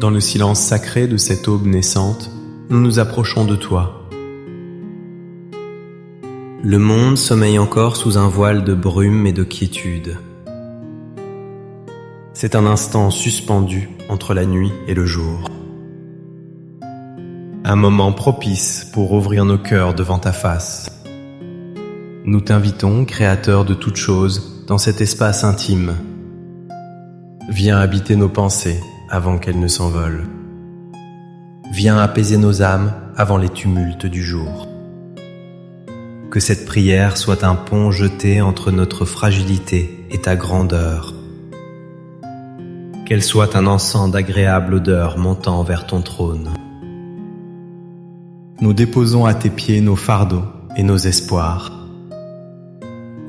Dans le silence sacré de cette aube naissante, nous nous approchons de toi. Le monde sommeille encore sous un voile de brume et de quiétude. C'est un instant suspendu entre la nuit et le jour. Un moment propice pour ouvrir nos cœurs devant ta face. Nous t'invitons, Créateur de toutes choses, dans cet espace intime. Viens habiter nos pensées avant qu'elles ne s'envolent. Viens apaiser nos âmes avant les tumultes du jour. Que cette prière soit un pont jeté entre notre fragilité et ta grandeur. Qu'elle soit un encens d'agréable odeur montant vers ton trône. Nous déposons à tes pieds nos fardeaux et nos espoirs.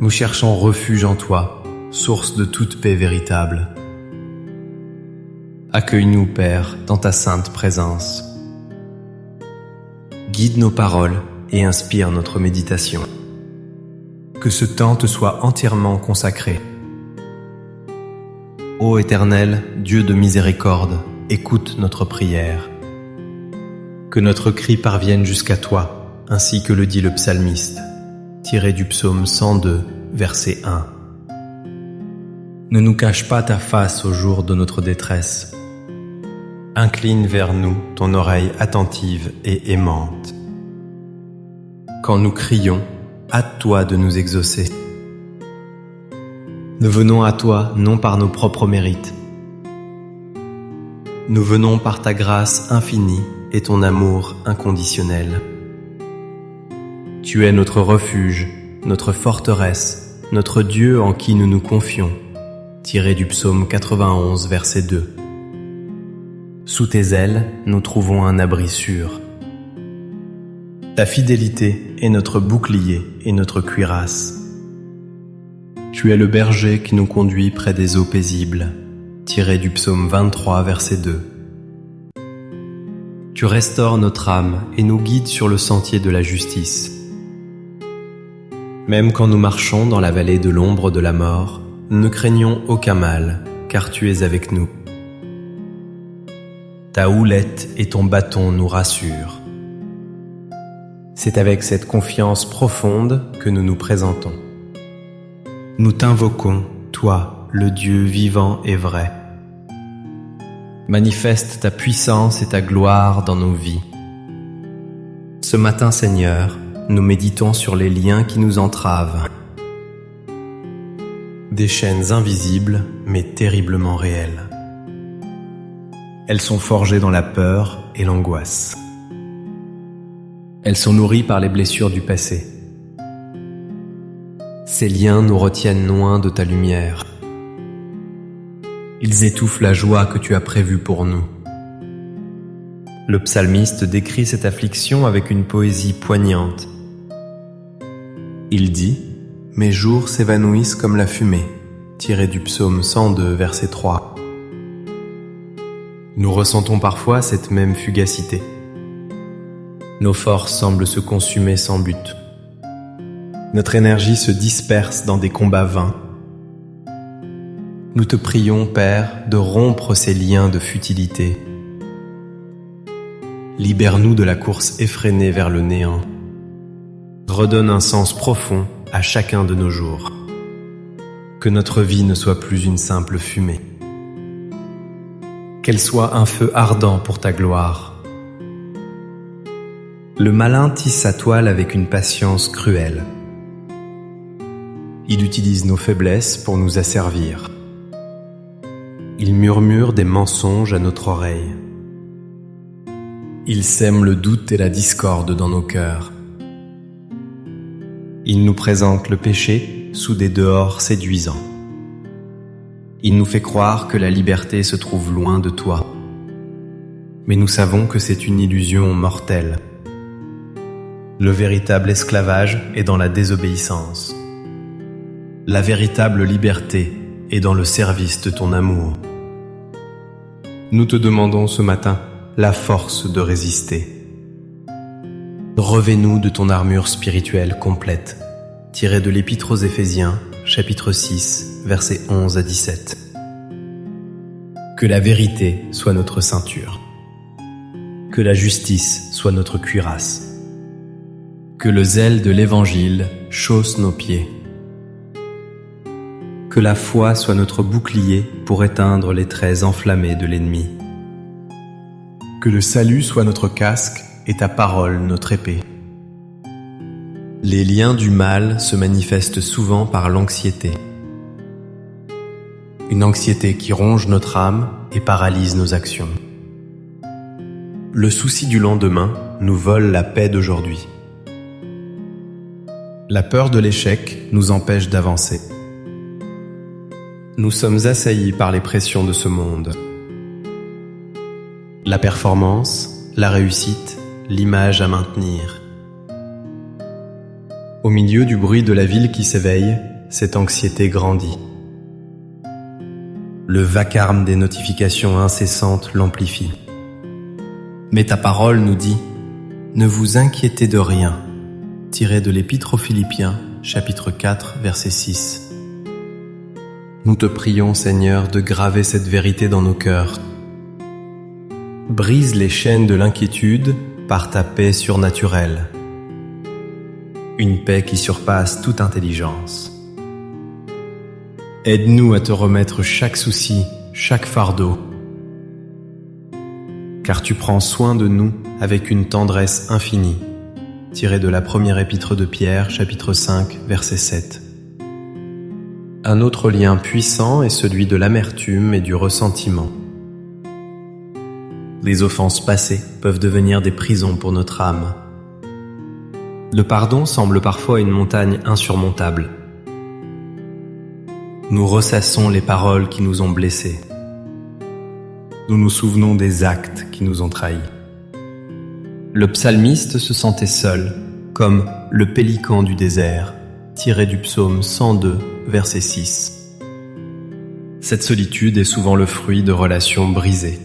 Nous cherchons refuge en toi, source de toute paix véritable. Accueille-nous, Père, dans ta sainte présence. Guide nos paroles et inspire notre méditation. Que ce temps te soit entièrement consacré. Ô Éternel, Dieu de miséricorde, écoute notre prière. Que notre cri parvienne jusqu'à toi, ainsi que le dit le psalmiste, tiré du psaume 102, verset 1. Ne nous cache pas ta face au jour de notre détresse. Incline vers nous ton oreille attentive et aimante. Quand nous crions, hâte-toi de nous exaucer. Nous venons à toi non par nos propres mérites. Nous venons par ta grâce infinie et ton amour inconditionnel. Tu es notre refuge, notre forteresse, notre Dieu en qui nous nous confions, tiré du psaume 91, verset 2. Sous tes ailes, nous trouvons un abri sûr. Ta fidélité est notre bouclier et notre cuirasse. Tu es le berger qui nous conduit près des eaux paisibles, tiré du psaume 23, verset 2. Tu restaures notre âme et nous guides sur le sentier de la justice. Même quand nous marchons dans la vallée de l'ombre de la mort, nous ne craignons aucun mal, car tu es avec nous. Ta houlette et ton bâton nous rassurent. C'est avec cette confiance profonde que nous nous présentons. Nous t'invoquons, toi, le Dieu vivant et vrai. Manifeste ta puissance et ta gloire dans nos vies. Ce matin, Seigneur, nous méditons sur les liens qui nous entravent. Des chaînes invisibles, mais terriblement réelles. Elles sont forgées dans la peur et l'angoisse. Elles sont nourries par les blessures du passé. Ces liens nous retiennent loin de ta lumière. Ils étouffent la joie que tu as prévue pour nous. Le psalmiste décrit cette affliction avec une poésie poignante. Il dit « Mes jours s'évanouissent comme la fumée », tiré du psaume 102, verset 3. Nous ressentons parfois cette même fugacité. Nos forces semblent se consumer sans but. Notre énergie se disperse dans des combats vains. Nous te prions, Père, de rompre ces liens de futilité. Libère-nous de la course effrénée vers le néant. Redonne un sens profond à chacun de nos jours. Que notre vie ne soit plus une simple fumée. Qu'elle soit un feu ardent pour ta gloire. Le malin tisse sa toile avec une patience cruelle. Il utilise nos faiblesses pour nous asservir. Il murmure des mensonges à notre oreille. Il sème le doute et la discorde dans nos cœurs. Il nous présente le péché sous des dehors séduisants. Il nous fait croire que la liberté se trouve loin de toi. Mais nous savons que c'est une illusion mortelle. Le véritable esclavage est dans la désobéissance. La véritable liberté est dans le service de ton amour. Nous te demandons ce matin la force de résister. Revêt-nous de ton armure spirituelle complète, tirée de l'Épître aux Éphésiens, chapitre 6, versets 11 à 17. Que la vérité soit notre ceinture. Que la justice soit notre cuirasse. Que le zèle de l'Évangile chausse nos pieds. Que la foi soit notre bouclier pour éteindre les traits enflammés de l'ennemi. Que le salut soit notre casque et ta parole notre épée. Les liens du mal se manifestent souvent par l'anxiété. Une anxiété qui ronge notre âme et paralyse nos actions. Le souci du lendemain nous vole la paix d'aujourd'hui. La peur de l'échec nous empêche d'avancer. Nous sommes assaillis par les pressions de ce monde. La performance, la réussite, l'image à maintenir. Au milieu du bruit de la ville qui s'éveille, cette anxiété grandit. Le vacarme des notifications incessantes l'amplifie. Mais ta parole nous dit « Ne vous inquiétez de rien » tiré de l'Épître aux Philippiens, chapitre 4, verset 6. Nous te prions, Seigneur, de graver cette vérité dans nos cœurs. Brise les chaînes de l'inquiétude par ta paix surnaturelle. Une paix qui surpasse toute intelligence. Aide-nous à te remettre chaque souci, chaque fardeau. Car tu prends soin de nous avec une tendresse infinie. Tiré de la première épître de Pierre, chapitre 5, verset 7. Un autre lien puissant est celui de l'amertume et du ressentiment. Les offenses passées peuvent devenir des prisons pour notre âme. Le pardon semble parfois une montagne insurmontable. Nous ressassons les paroles qui nous ont blessés. Nous nous souvenons des actes qui nous ont trahis. Le psalmiste se sentait seul, comme le pélican du désert, tiré du psaume 102, verset 6. Cette solitude est souvent le fruit de relations brisées.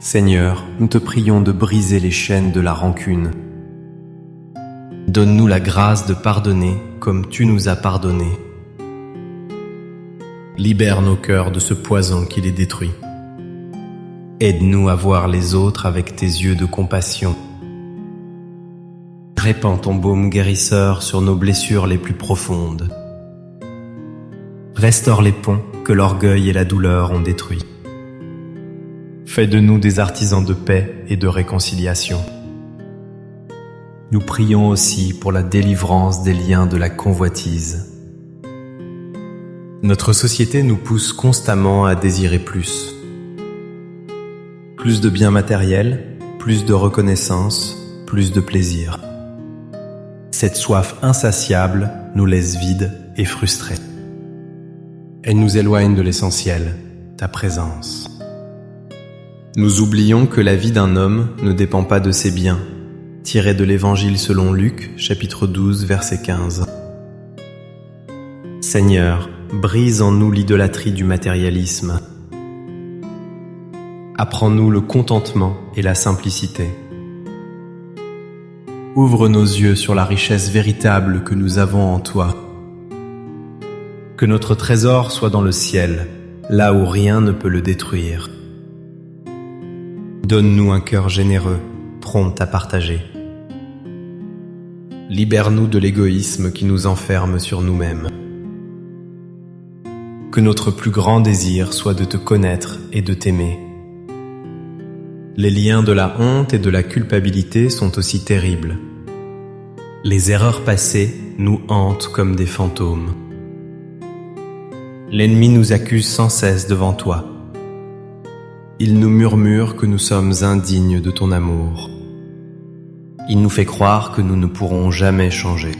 Seigneur, nous te prions de briser les chaînes de la rancune. Donne-nous la grâce de pardonner comme tu nous as pardonné. Libère nos cœurs de ce poison qui les détruit. Aide-nous à voir les autres avec tes yeux de compassion. Répands ton baume guérisseur sur nos blessures les plus profondes. Restaure les ponts que l'orgueil et la douleur ont détruits. Fais de nous des artisans de paix et de réconciliation. Nous prions aussi pour la délivrance des liens de la convoitise. Notre société nous pousse constamment à désirer plus. Plus de biens matériels, plus de reconnaissance, plus de plaisir. Cette soif insatiable nous laisse vides et frustrés. Elle nous éloigne de l'essentiel, ta présence. Nous oublions que la vie d'un homme ne dépend pas de ses biens, tiré de l'Évangile selon Luc, chapitre 12, verset 15. Seigneur, brise en nous l'idolâtrie du matérialisme. Apprends-nous le contentement et la simplicité. Ouvre nos yeux sur la richesse véritable que nous avons en toi. Que notre trésor soit dans le ciel, là où rien ne peut le détruire. Donne-nous un cœur généreux, prompt à partager. Libère-nous de l'égoïsme qui nous enferme sur nous-mêmes. Que notre plus grand désir soit de te connaître et de t'aimer. Les liens de la honte et de la culpabilité sont aussi terribles. Les erreurs passées nous hantent comme des fantômes. L'ennemi nous accuse sans cesse devant toi. Il nous murmure que nous sommes indignes de ton amour. Il nous fait croire que nous ne pourrons jamais changer.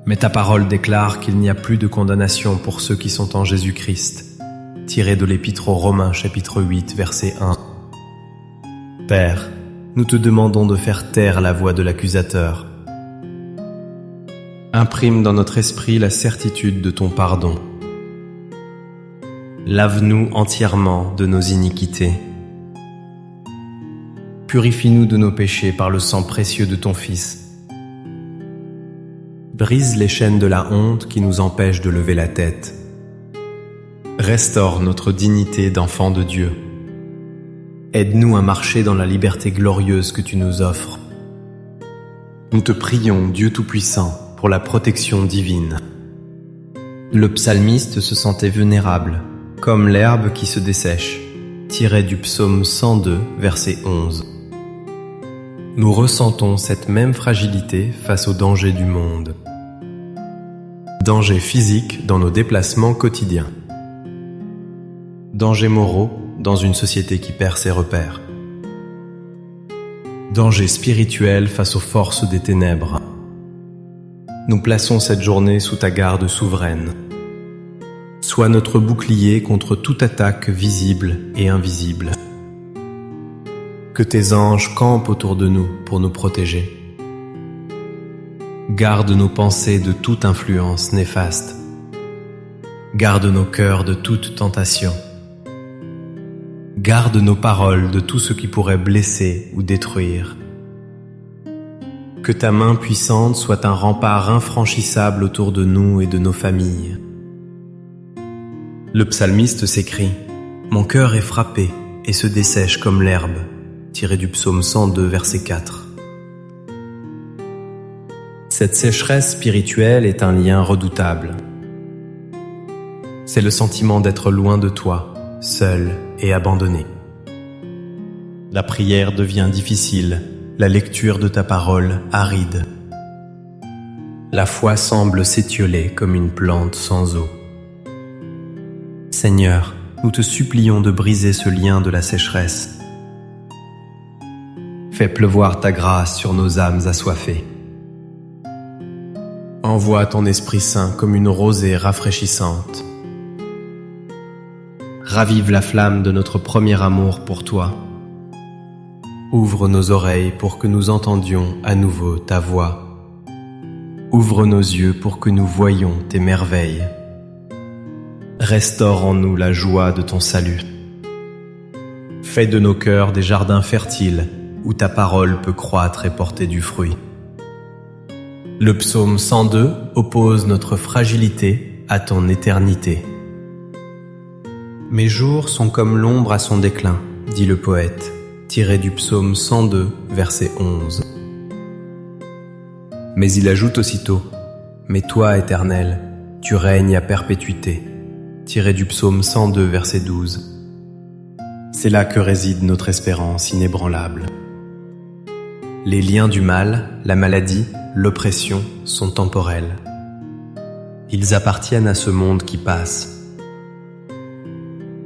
Mais ta parole déclare qu'il n'y a plus de condamnation pour ceux qui sont en Jésus-Christ, tiré de l'Épître aux Romains, chapitre 8, verset 1. Père, nous te demandons de faire taire la voix de l'accusateur. Imprime dans notre esprit la certitude de ton pardon. Lave-nous entièrement de nos iniquités. Purifie-nous de nos péchés par le sang précieux de ton Fils. Brise les chaînes de la honte qui nous empêchent de lever la tête. Restaure notre dignité d'enfant de Dieu. Aide-nous à marcher dans la liberté glorieuse que tu nous offres. Nous te prions, Dieu Tout-Puissant, pour la protection divine. Le psalmiste se sentait vulnérable, comme l'herbe qui se dessèche, tiré du psaume 102, verset 11. Nous ressentons cette même fragilité face aux dangers du monde. Dangers physiques dans nos déplacements quotidiens. Dangers moraux dans une société qui perd ses repères. Dangers spirituels face aux forces des ténèbres. Nous plaçons cette journée sous ta garde souveraine. Sois notre bouclier contre toute attaque visible et invisible. Que tes anges campent autour de nous pour nous protéger. Garde nos pensées de toute influence néfaste. Garde nos cœurs de toute tentation. Garde nos paroles de tout ce qui pourrait blesser ou détruire. Que ta main puissante soit un rempart infranchissable autour de nous et de nos familles. Le psalmiste s'écrie « Mon cœur est frappé et se dessèche comme l'herbe » tiré du psaume 102, verset 4. Cette sécheresse spirituelle est un lien redoutable. C'est le sentiment d'être loin de toi, seul et abandonné. La prière devient difficile, la lecture de ta parole aride. La foi semble s'étioler comme une plante sans eau. Seigneur, nous te supplions de briser ce lien de la sécheresse. Fais pleuvoir ta grâce sur nos âmes assoiffées. Envoie ton Esprit Saint comme une rosée rafraîchissante. Ravive la flamme de notre premier amour pour toi. Ouvre nos oreilles pour que nous entendions à nouveau ta voix. Ouvre nos yeux pour que nous voyions tes merveilles. Restaure en nous la joie de ton salut. Fais de nos cœurs des jardins fertiles où ta parole peut croître et porter du fruit. Le psaume 102 oppose notre fragilité à ton éternité. Mes jours sont comme l'ombre à son déclin, dit le poète, tiré du psaume 102, verset 11. Mais il ajoute aussitôt « Mais toi, Éternel, tu règnes à perpétuité », tiré du psaume 102, verset 12. C'est là que réside notre espérance inébranlable. Les liens du mal, la maladie, l'oppression sont temporels. Ils appartiennent à ce monde qui passe.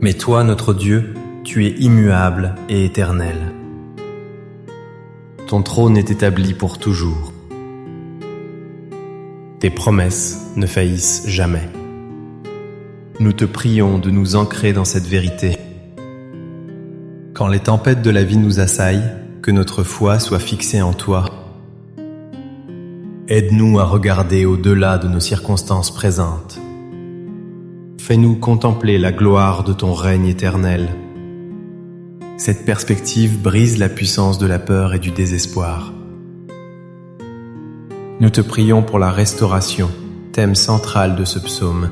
Mais toi, notre Dieu, tu es immuable et éternel. Ton trône est établi pour toujours. Tes promesses ne faillissent jamais. Nous te prions de nous ancrer dans cette vérité. Quand les tempêtes de la vie nous assaillent, que notre foi soit fixée en toi. Aide-nous à regarder au-delà de nos circonstances présentes. Fais-nous contempler la gloire de ton règne éternel. Cette perspective brise la puissance de la peur et du désespoir. Nous te prions pour la restauration, thème central de ce psaume.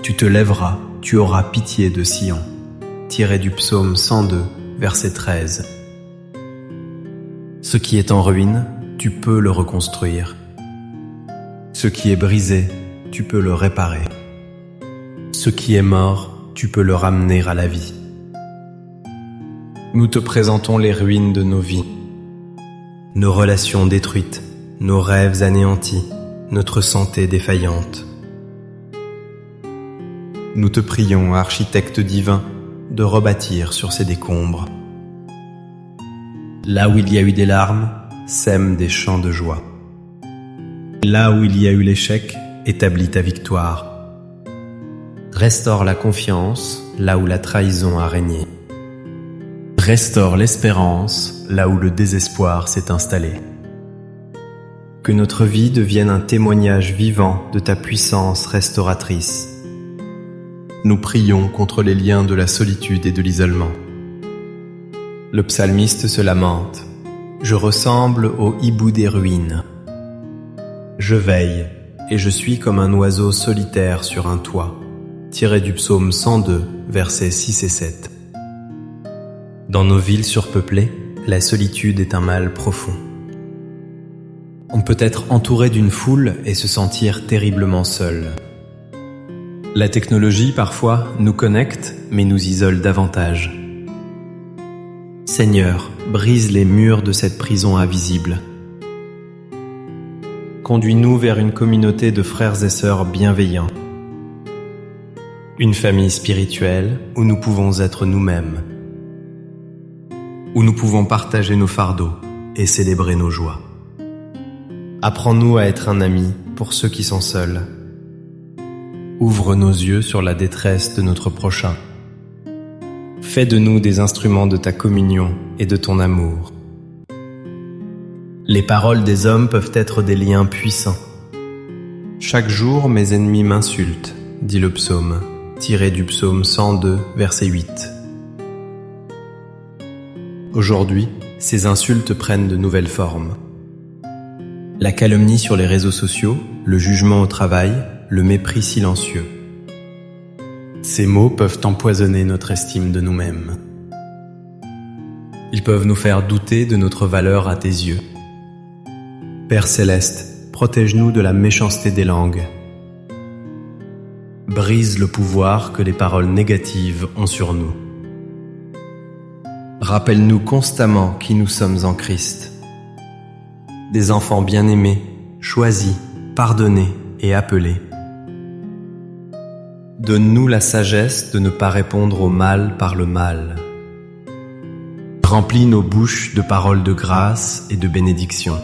Tu te lèveras, tu auras pitié de Sion, tiré du psaume 102, verset 13. Ce qui est en ruine, tu peux le reconstruire. Ce qui est brisé, tu peux le réparer. Ce qui est mort, tu peux le ramener à la vie. Nous te présentons les ruines de nos vies, nos relations détruites, nos rêves anéantis, notre santé défaillante. Nous te prions, architecte divin, de rebâtir sur ces décombres. Là où il y a eu des larmes, sème des chants de joie. Là où il y a eu l'échec, établis ta victoire. Restaure la confiance là où la trahison a régné. Restaure l'espérance là où le désespoir s'est installé. Que notre vie devienne un témoignage vivant de ta puissance restauratrice. Nous prions contre les liens de la solitude et de l'isolement. Le psalmiste se lamente. Je ressemble au hibou des ruines. Je veille et je suis comme un oiseau solitaire sur un toit. tiré du psaume 102, versets 6 et 7. Dans nos villes surpeuplées, la solitude est un mal profond. On peut être entouré d'une foule et se sentir terriblement seul. La technologie, parfois, nous connecte, mais nous isole davantage. Seigneur, brise les murs de cette prison invisible. Conduis-nous vers une communauté de frères et sœurs bienveillants. Une famille spirituelle où nous pouvons être nous-mêmes. Où nous pouvons partager nos fardeaux et célébrer nos joies. Apprends-nous à être un ami pour ceux qui sont seuls. Ouvre nos yeux sur la détresse de notre prochain. Fais de nous des instruments de ta communion et de ton amour. Les paroles des hommes peuvent être des liens puissants. Chaque jour, mes ennemis m'insultent, dit le psaume, tiré du psaume 102, verset 8. Aujourd'hui, ces insultes prennent de nouvelles formes. La calomnie sur les réseaux sociaux, le jugement au travail, le mépris silencieux. Ces mots peuvent empoisonner notre estime de nous-mêmes. Ils peuvent nous faire douter de notre valeur à tes yeux. Père céleste, protège-nous de la méchanceté des langues. Brise le pouvoir que les paroles négatives ont sur nous. Rappelle-nous constamment qui nous sommes en Christ. Des enfants bien-aimés, choisis, pardonnés et appelés. Donne-nous la sagesse de ne pas répondre au mal par le mal. Remplis nos bouches de paroles de grâce et de bénédiction.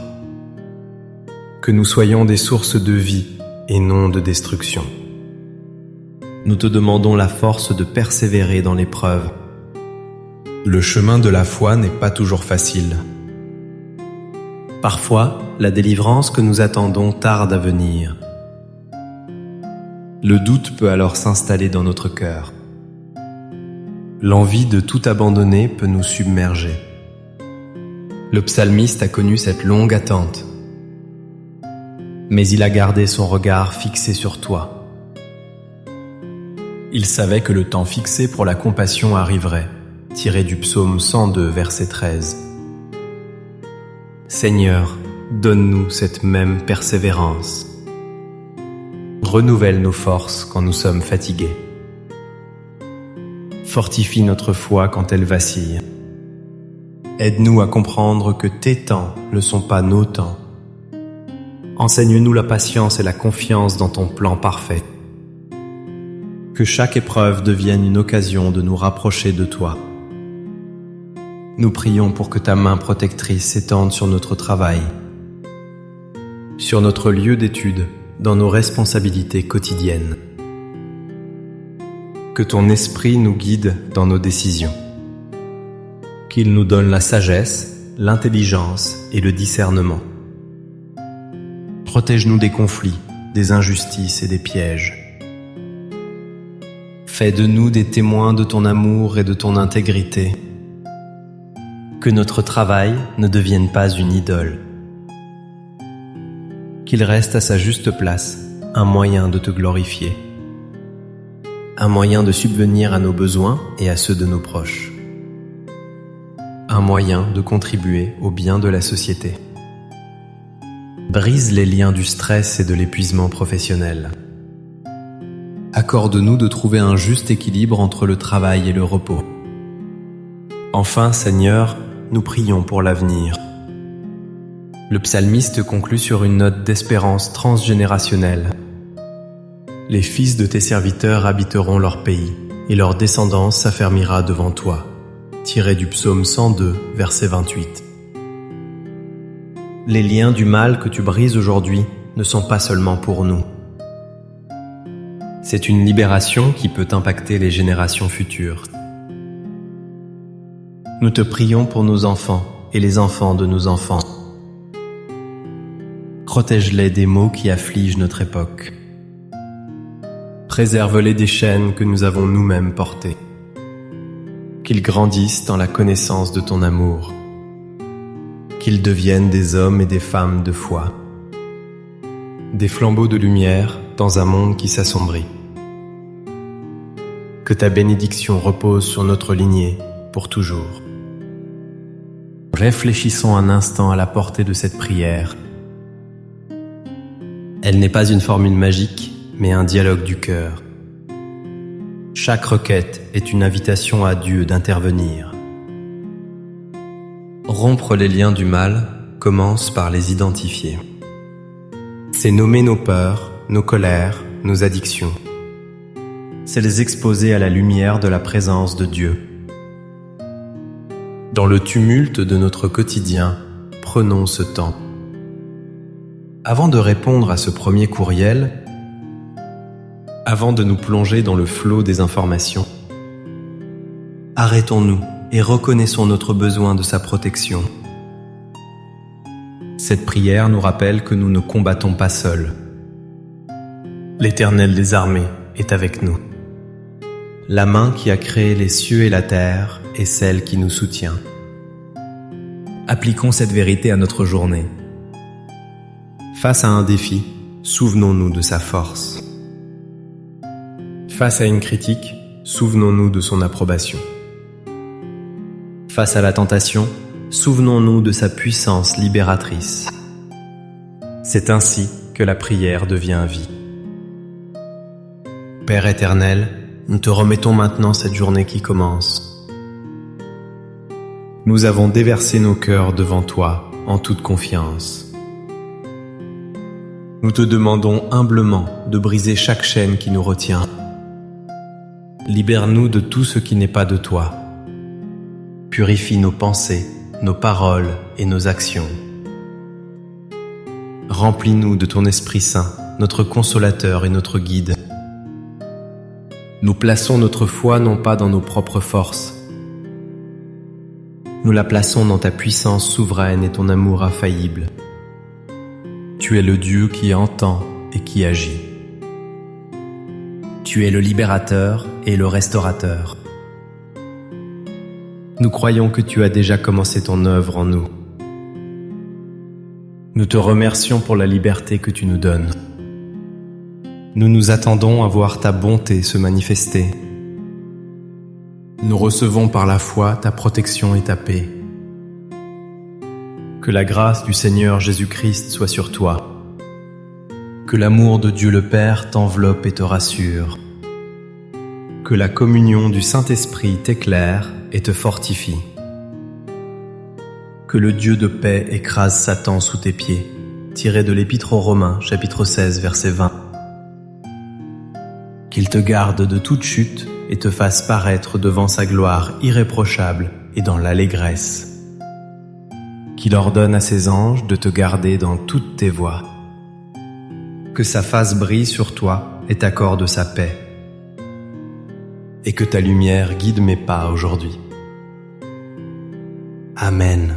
Que nous soyons des sources de vie et non de destruction. Nous te demandons la force de persévérer dans l'épreuve. Le chemin de la foi n'est pas toujours facile. Parfois, la délivrance que nous attendons tarde à venir. Le doute peut alors s'installer dans notre cœur. L'envie de tout abandonner peut nous submerger. Le psalmiste a connu cette longue attente. Mais il a gardé son regard fixé sur toi. Il savait que le temps fixé pour la compassion arriverait, tiré du psaume 102, verset 13. Seigneur, donne-nous cette même persévérance. Renouvelle nos forces quand nous sommes fatigués. Fortifie notre foi quand elle vacille. Aide-nous à comprendre que tes temps ne sont pas nos temps. Enseigne-nous la patience et la confiance dans ton plan parfait. Que chaque épreuve devienne une occasion de nous rapprocher de toi. Nous prions pour que ta main protectrice s'étende sur notre travail, sur notre lieu d'étude, dans nos responsabilités quotidiennes. Que ton esprit nous guide dans nos décisions. Qu'il nous donne la sagesse, l'intelligence et le discernement. Protège-nous des conflits, des injustices et des pièges. Fais de nous des témoins de ton amour et de ton intégrité. Que notre travail ne devienne pas une idole. Qu'il reste à sa juste place, un moyen de te glorifier. Un moyen de subvenir à nos besoins et à ceux de nos proches. Un moyen de contribuer au bien de la société. Brise les liens du stress et de l'épuisement professionnel. Accorde-nous de trouver un juste équilibre entre le travail et le repos. Enfin, Seigneur, nous prions pour l'avenir. Le psalmiste conclut sur une note d'espérance transgénérationnelle. Les fils de tes serviteurs habiteront leur pays, et leur descendance s'affermira devant toi. Tiré du psaume 102, verset 28. Les liens du mal que tu brises aujourd'hui ne sont pas seulement pour nous. C'est une libération qui peut impacter les générations futures. Nous te prions pour nos enfants et les enfants de nos enfants. Protège-les des maux qui affligent notre époque. Préserve-les des chaînes que nous avons nous-mêmes portées. Qu'ils grandissent dans la connaissance de ton amour. Qu'ils deviennent des hommes et des femmes de foi. Des flambeaux de lumière dans un monde qui s'assombrit. Que ta bénédiction repose sur notre lignée pour toujours. Réfléchissons un instant à la portée de cette prière. Elle n'est pas une formule magique, mais un dialogue du cœur. Chaque requête est une invitation à Dieu d'intervenir. Rompre les liens du mal commence par les identifier. C'est nommer nos peurs, nos colères, nos addictions. C'est les exposer à la lumière de la présence de Dieu. Dans le tumulte de notre quotidien, prenons ce temps. Avant de répondre à ce premier courriel, avant de nous plonger dans le flot des informations, arrêtons-nous et reconnaissons notre besoin de sa protection. Cette prière nous rappelle que nous ne combattons pas seuls. L'Éternel des armées est avec nous. La main qui a créé les cieux et la terre est celle qui nous soutient. Appliquons cette vérité à notre journée. Face à un défi, souvenons-nous de sa force. Face à une critique, souvenons-nous de son approbation. Face à la tentation, souvenons-nous de sa puissance libératrice. C'est ainsi que la prière devient vie. Père éternel, nous te remettons maintenant cette journée qui commence. Nous avons déversé nos cœurs devant toi en toute confiance. Nous te demandons humblement de briser chaque chaîne qui nous retient. Libère-nous de tout ce qui n'est pas de toi. Purifie nos pensées, nos paroles et nos actions. Remplis-nous de ton Esprit Saint, notre consolateur et notre guide. Nous plaçons notre foi non pas dans nos propres forces. Nous la plaçons dans ta puissance souveraine et ton amour infaillible. Tu es le Dieu qui entend et qui agit. Tu es le libérateur et le restaurateur. Nous croyons que tu as déjà commencé ton œuvre en nous. Nous te remercions pour la liberté que tu nous donnes. Nous nous attendons à voir ta bonté se manifester. Nous recevons par la foi ta protection et ta paix. Que la grâce du Seigneur Jésus-Christ soit sur toi. Que l'amour de Dieu le Père t'enveloppe et te rassure. Que la communion du Saint-Esprit t'éclaire et te fortifie. Que le Dieu de paix écrase Satan sous tes pieds. Tiré de l'Épître aux Romains, chapitre 16, verset 20. Qu'il te garde de toute chute et te fasse paraître devant sa gloire irréprochable et dans l'allégresse. Qu'il ordonne à ses anges de te garder dans toutes tes voies. Que sa face brille sur toi et t'accorde sa paix. Et que ta lumière guide mes pas aujourd'hui. Amen.